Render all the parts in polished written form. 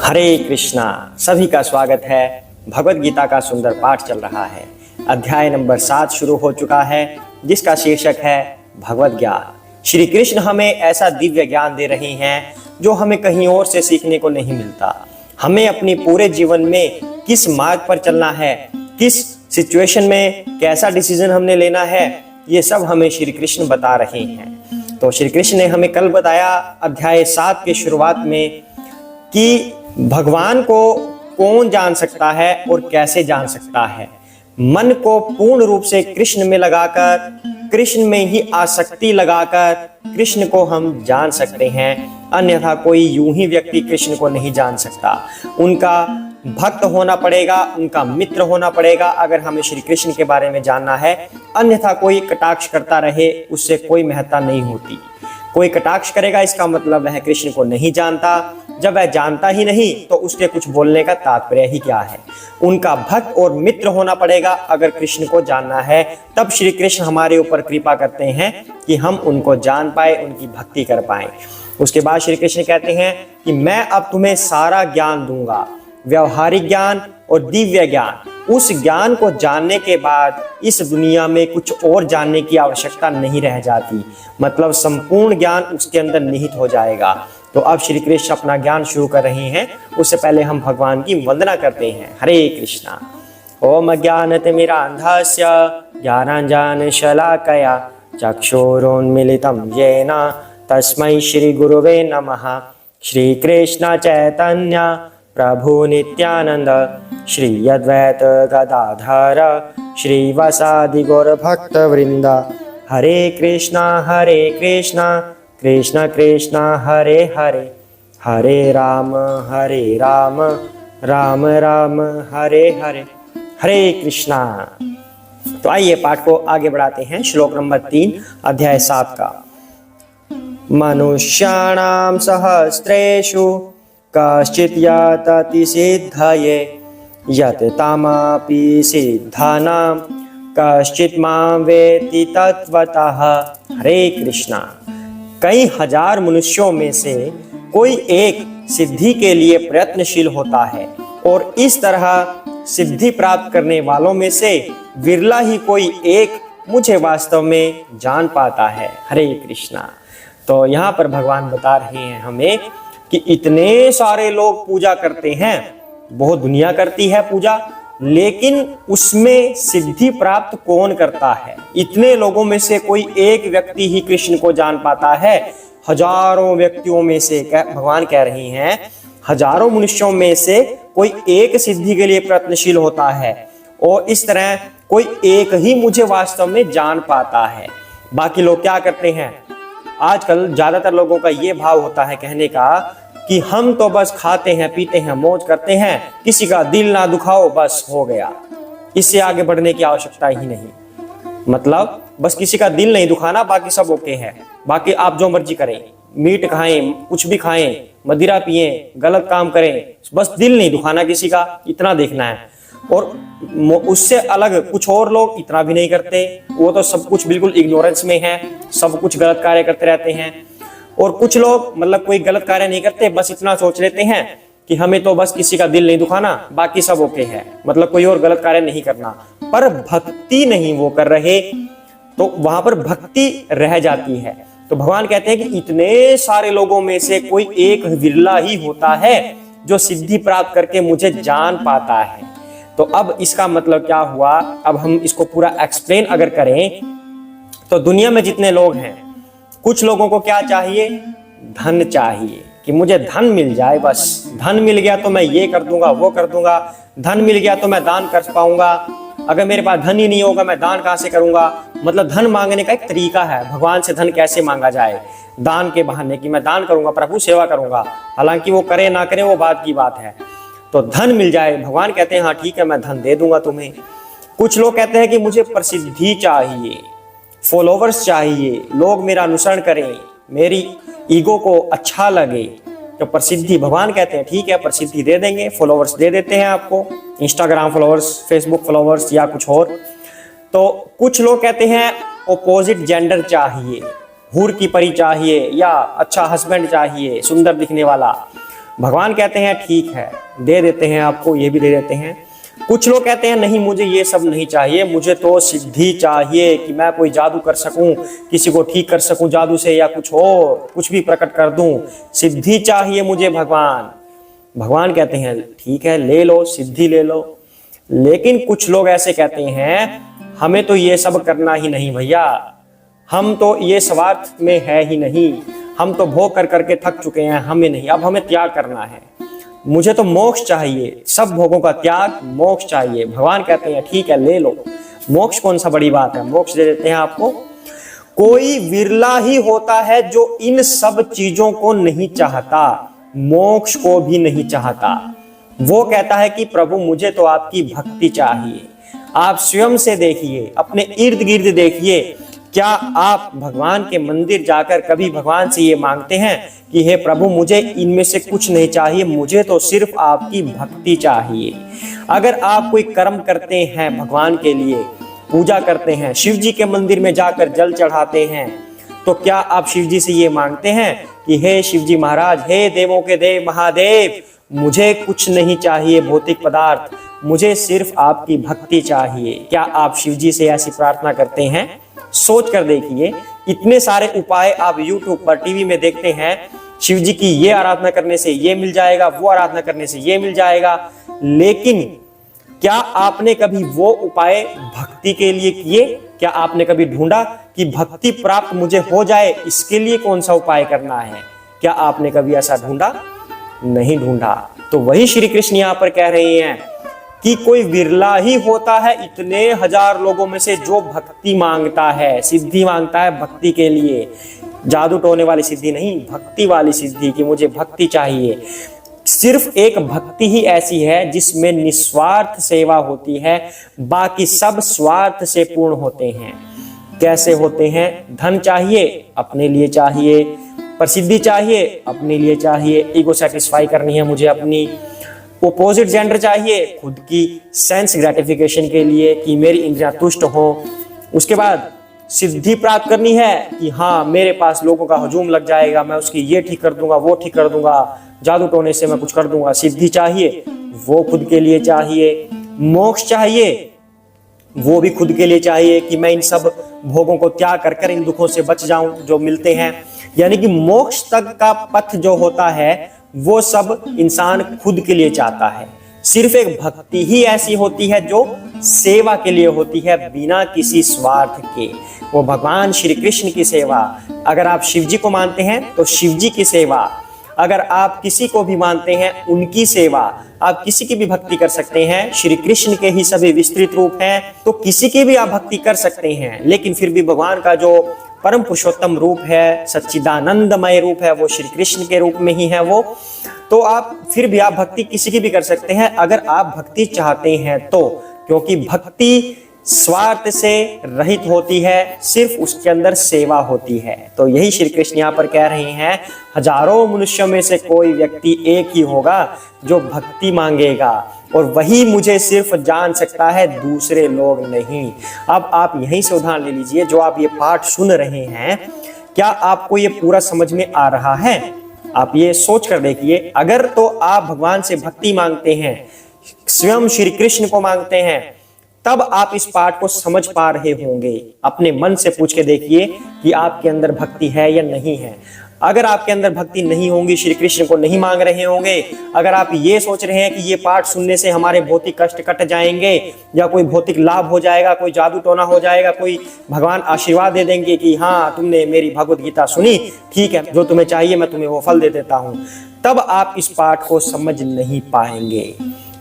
हरे कृष्णा। सभी का स्वागत है। भगवत गीता का सुंदर पाठ चल रहा है। अध्याय नंबर 7 शुरू हो चुका है, जिसका शीर्षक है भगवत ज्ञान। श्री कृष्ण हमें ऐसा दिव्य ज्ञान दे रहे हैं जो हमें कहीं और से सीखने को नहीं मिलता। हमें अपने पूरे जीवन में किस मार्ग पर चलना है, किस सिचुएशन में कैसा डिसीजन हमने लेना है, ये सब हमें श्री कृष्ण बता रहे हैं। तो श्री कृष्ण ने हमें कल बताया अध्याय 7 के शुरुआत में कि भगवान को कौन जान सकता है और कैसे जान सकता है। मन को पूर्ण रूप से कृष्ण में लगाकर, कृष्ण में ही आसक्ति लगाकर कृष्ण को हम जान सकते हैं। अन्यथा कोई यूं ही व्यक्ति कृष्ण को नहीं जान सकता। उनका भक्त होना पड़ेगा, उनका मित्र होना पड़ेगा अगर हमें श्री कृष्ण के बारे में जानना है। अन्यथा कोई कटाक्ष करता रहे, उससे कोई महत्ता नहीं होती। कोई कटाक्ष करेगा इसका मतलब वह कृष्ण को नहीं जानता। जब वह जानता ही नहीं तो उसके कुछ बोलने का तात्पर्य ही क्या है। उनका भक्त और मित्र होना पड़ेगा अगर कृष्ण को जानना है। तब श्री कृष्ण हमारे ऊपर कृपा करते हैं कि हम उनको जान पाए, उनकी भक्ति कर पाए। उसके बाद श्री कृष्ण कहते हैं कि मैं अब तुम्हें सारा ज्ञान दूंगा, व्यवहारिक ज्ञान और दिव्य ज्ञान। उस ज्ञान को जानने के बाद इस दुनिया में कुछ और जानने की आवश्यकता नहीं रह जाती। मतलब संपूर्ण ज्ञान उसके अंदर निहित हो जाएगा। तो अब श्री कृष्ण अपना ज्ञान शुरू कर रहे हैं। उससे पहले हम भगवान की वंदना करते हैं। हरे कृष्णा। ओम अज्ञानतिमिरान्धस्य ज्ञानाञ्जनशलाकया चक्षुरुन्मीलितं येन तस्मै श्री गुरुवे नमः। श्री कृष्ण चैतन्य प्रभु नित्यानंद श्री अद्वैत गदाधर श्रीवासादि गौर भक्त वृंद। हरे कृष्णा कृष्ण कृष्ण हरे हरे, हरे राम राम राम हरे हरे। हरे कृष्णा। तो आइए पाठ को आगे बढ़ाते हैं। श्लोक नंबर 3 अध्याय 7 का। मनुष्याणां सहस्रेषु कश्चित् यतति सिद्धये यत् तमपि सिद्धानां कश्चित् मां वेत्ति तत्त्वतः। हरे कृष्णा। कई हजार मनुष्यों में से कोई एक सिद्धि के लिए प्रयत्नशील होता है और इस तरह सिद्धि प्राप्त करने वालों में से विरला ही कोई एक मुझे वास्तव में जान पाता है। हरे कृष्णा। तो यहाँ पर भगवान बता रहे हैं हमें कि इतने सारे लोग पूजा करते हैं, बहुत दुनिया करती है पूजा, लेकिन उसमें सिद्धि प्राप्त कौन करता है? इतने लोगों में से कोई एक व्यक्ति ही कृष्ण को जान पाता है। हजारों व्यक्तियों में से भगवान कह रहे हैं, हजारों मनुष्यों में से कोई एक सिद्धि के लिए प्रयत्नशील होता है और इस तरह कोई एक ही मुझे वास्तव में जान पाता है। बाकी लोग क्या करते हैं? आजकल ज्यादातर लोगों का ये भाव होता है कहने का कि हम तो बस खाते हैं, पीते हैं, मौज करते हैं, किसी का दिल ना दुखाओ, बस हो गया। इससे आगे बढ़ने की आवश्यकता ही नहीं। मतलब बस किसी का दिल नहीं दुखाना, बाकी सब ओके है। बाकी आप जो मर्जी करें, मीट खाएं, कुछ भी खाएं, मदिरा पिएं, गलत काम करें, बस दिल नहीं दुखाना किसी का, इतना देखना है। और उससे अलग कुछ और लोग इतना भी नहीं करते। वो तो सब कुछ बिल्कुल इग्नोरेंस में है, सब कुछ गलत कार्य करते रहते हैं। और कुछ लोग मतलब कोई गलत कार्य नहीं करते, बस इतना सोच लेते हैं कि हमें तो बस किसी का दिल नहीं दुखाना, बाकी सब ओके है, मतलब कोई और गलत कार्य नहीं करना। पर भक्ति नहीं वो कर रहे, तो वहां पर भक्ति रह जाती है। तो भगवान कहते हैं कि इतने सारे लोगों में से कोई एक विरला ही होता है जो सिद्धि प्राप्त करके मुझे जान पाता है। तो अब इसका मतलब क्या हुआ? अब हम इसको पूरा एक्सप्लेन अगर करें तो दुनिया में जितने लोग हैं, कुछ लोगों को क्या चाहिए? धन चाहिए कि मुझे धन मिल जाए, बस धन मिल गया तो मैं ये कर दूंगा, वो कर दूंगा, धन मिल गया तो मैं दान कर पाऊंगा, अगर मेरे पास धन ही नहीं होगा मैं दान कहाँ से करूंगा। मतलब धन मांगने का एक तरीका है, भगवान से धन कैसे मांगा जाए, दान के बहाने कि मैं दान करूंगा, प्रभु सेवा करूंगा। हालांकि वो करे ना करे वो बात की बात है, तो धन मिल जाए। भगवान कहते हैं हाँ ठीक है मैं धन दे दूंगा तुम्हें। कुछ लोग कहते हैं कि मुझे प्रसिद्धि चाहिए, फॉलोवर्स चाहिए, लोग मेरा अनुसरण करें, मेरी ईगो को अच्छा लगे, तो प्रसिद्धि। भगवान कहते हैं ठीक है प्रसिद्धि दे देंगे, फॉलोवर्स दे देते हैं आपको, इंस्टाग्राम फॉलोवर्स, फेसबुक फॉलोवर्स या कुछ और। तो कुछ लोग कहते हैं ऑपोजिट जेंडर चाहिए, हूर की परी चाहिए या अच्छा हस्बैंड चाहिए, सुंदर दिखने वाला। भगवान कहते हैं ठीक है दे देते हैं आपको, ये भी दे देते हैं। कुछ लोग कहते हैं नहीं मुझे ये सब नहीं चाहिए, मुझे तो सिद्धि चाहिए कि मैं कोई जादू कर सकूं, किसी को ठीक कर सकूं जादू से या कुछ और, कुछ भी प्रकट कर दूं, सिद्धि चाहिए मुझे भगवान। भगवान कहते हैं ठीक है ले लो, सिद्धि ले लो। लेकिन कुछ लोग ऐसे कहते हैं हमें तो ये सब करना ही नहीं भैया, हम तो ये स्वार्थ में है ही नहीं, हम तो भोग कर करके थक चुके हैं, हमें नहीं, अब हमें त्याग करना है, मुझे तो मोक्ष चाहिए, सब भोगों का त्याग, मोक्ष चाहिए। भगवान कहते हैं ठीक है ले लो, मोक्ष कौन सा बड़ी बात है, मोक्ष दे देते हैं आपको। कोई विरला ही होता है जो इन सब चीजों को नहीं चाहता, मोक्ष को भी नहीं चाहता। वो कहता है कि प्रभु मुझे तो आपकी भक्ति चाहिए। आप स्वयं से देखिए, अपने इर्द गिर्द देखिए, क्या आप भगवान के मंदिर जाकर कभी भगवान से ये मांगते हैं कि हे प्रभु मुझे इनमें से कुछ नहीं चाहिए, मुझे तो सिर्फ आपकी भक्ति चाहिए। अगर आप कोई कर्म करते हैं भगवान के लिए, पूजा करते हैं, शिव जी के मंदिर में जाकर जल चढ़ाते हैं, तो क्या आप शिव जी से ये मांगते हैं कि हे शिव जी महाराज, हे देवों के देव महादेव, मुझे कुछ नहीं चाहिए भौतिक पदार्थ, मुझे सिर्फ आपकी भक्ति चाहिए? क्या आप शिव जी से ऐसी प्रार्थना करते हैं? सोच कर देखिए, इतने सारे उपाय आप YouTube पर, टीवी में देखते हैं, शिव जी की ये आराधना करने से ये मिल जाएगा, वो आराधना करने से ये मिल जाएगा, लेकिन क्या आपने कभी वो उपाय भक्ति के लिए किए? क्या आपने कभी ढूंढा कि भक्ति प्राप्त मुझे हो जाए, इसके लिए कौन सा उपाय करना है? क्या आपने कभी ऐसा ढूंढा? नहीं ढूंढा। तो वही श्री कृष्ण यहाँ पर कह रहे हैं कि कोई विरला ही होता है इतने हजार लोगों में से जो भक्ति मांगता है, सिद्धि मांगता है भक्ति के लिए, जादू टोने वाली सिद्धि नहीं, भक्ति वाली सिद्धि कि मुझे भक्ति चाहिए। सिर्फ एक भक्ति ही ऐसी है जिसमें निस्वार्थ सेवा होती है, बाकी सब स्वार्थ से पूर्ण होते हैं। कैसे होते हैं? धन चाहिए, अपने लिए चाहिए, प्रसिद्धि चाहिए, अपने लिए चाहिए, ईगो सेटिस्फाई करनी है मुझे अपनी, ऑपोजिट जेंडर चाहिए खुद की सेंस ग्रेटिफिकेशन के लिए कि मेरी इंद्रियां तुष्ट हो, उसके बाद सिद्धि प्राप्त करनी है कि हाँ मेरे पास लोगों का हजूम लग जाएगा, मैं उसकी ये ठीक कर दूंगा, वो ठीक कर दूंगा, जादू टोने से मैं कुछ कर दूंगा। सिद्धि चाहिए, वो खुद के लिए चाहिए। मोक्ष चाहिए, वो भी खुद के लिए चाहिए कि मैं इन सब भोगों को त्याग कर कर इन दुखों से बच जाऊं जो मिलते हैं। यानी कि मोक्ष तक का पथ जो होता है वो सब इंसान खुद के लिए चाहता है। सिर्फ एक भक्ति ही ऐसी होती है जो सेवा के लिए होती है, बिना किसी स्वार्थ के। वो भगवान श्री कृष्ण की सेवा। अगर आप शिव जी को मानते हैं तो शिव जी की सेवा, अगर आप किसी को भी मानते हैं उनकी सेवा, आप किसी की भी भक्ति कर सकते हैं। श्री कृष्ण के ही सभी विस्तृत रूप हैं, तो किसी की भी आप भक्ति कर सकते हैं। लेकिन फिर भी भगवान का जो परम पुरुषोत्तम रूप है, सच्चिदानंदमय रूप है, वो श्री कृष्ण के रूप में ही है वो। तो आप फिर भी आप भक्ति किसी की भी कर सकते हैं अगर आप भक्ति चाहते हैं तो, क्योंकि भक्ति स्वार्थ से रहित होती है, सिर्फ उसके अंदर सेवा होती है। तो यही श्री कृष्ण यहाँ पर कह रहे हैं, हजारों मनुष्यों में से कोई व्यक्ति एक ही होगा जो भक्ति मांगेगा, और वही मुझे सिर्फ जान सकता है, दूसरे लोग नहीं। अब आप यहीं से उदाहरण ले लीजिए, जो आप ये पाठ सुन रहे हैं, क्या आपको ये पूरा समझ में आ रहा है? आप ये सोच कर देखिए। अगर तो आप भगवान से भक्ति मांगते हैं, स्वयं श्री कृष्ण को मांगते हैं, तब आप इस पाठ को समझ पा रहे होंगे। अपने मन से पूछ के देखिए कि आपके अंदर भक्ति है या नहीं है। अगर आपके अंदर भक्ति नहीं होगी, श्री कृष्ण को नहीं मांग रहे होंगे, अगर आप ये सोच रहे हैं कि ये पाठ सुनने से हमारे भौतिक कष्ट कट जाएंगे या कोई भौतिक लाभ हो जाएगा, कोई जादू टोना हो जाएगा, कोई भगवान आशीर्वाद दे देंगे कि हाँ तुमने मेरी भगवत गीता सुनी, ठीक है जो तुम्हें चाहिए मैं तुम्हें वो फल दे देता हूँ, तब आप इस पाठ को समझ नहीं पाएंगे।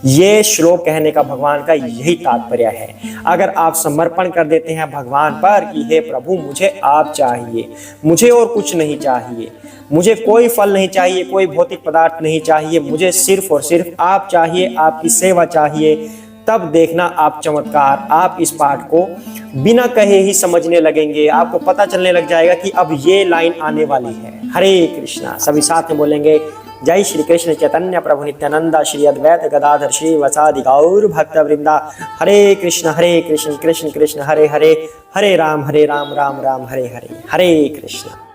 ये श्लोक कहने का भगवान का यही तात्पर्य है। अगर आप समर्पण कर देते हैं भगवान पर कि हे प्रभु मुझे आप चाहिए, मुझे और कुछ नहीं चाहिए, मुझे कोई फल नहीं चाहिए, कोई भौतिक पदार्थ नहीं चाहिए, मुझे सिर्फ और सिर्फ आप चाहिए, आपकी सेवा चाहिए, तब देखना आप चमत्कार, आप इस पाठ को बिना कहे ही समझने लगेंगे। आपको पता चलने लग जाएगा कि अब ये लाइन आने वाली है। हरे कृष्णा। सभी साथ में बोलेंगे, जय श्री कृष्ण चैतन्य प्रभु नित्यानंदा श्री अद्वैत गदाधर श्री वसादि गौर भक्त वृंदा। हरे कृष्ण कृष्ण कृष्ण हरे हरे, हरे राम राम राम हरे हरे। हरे कृष्ण।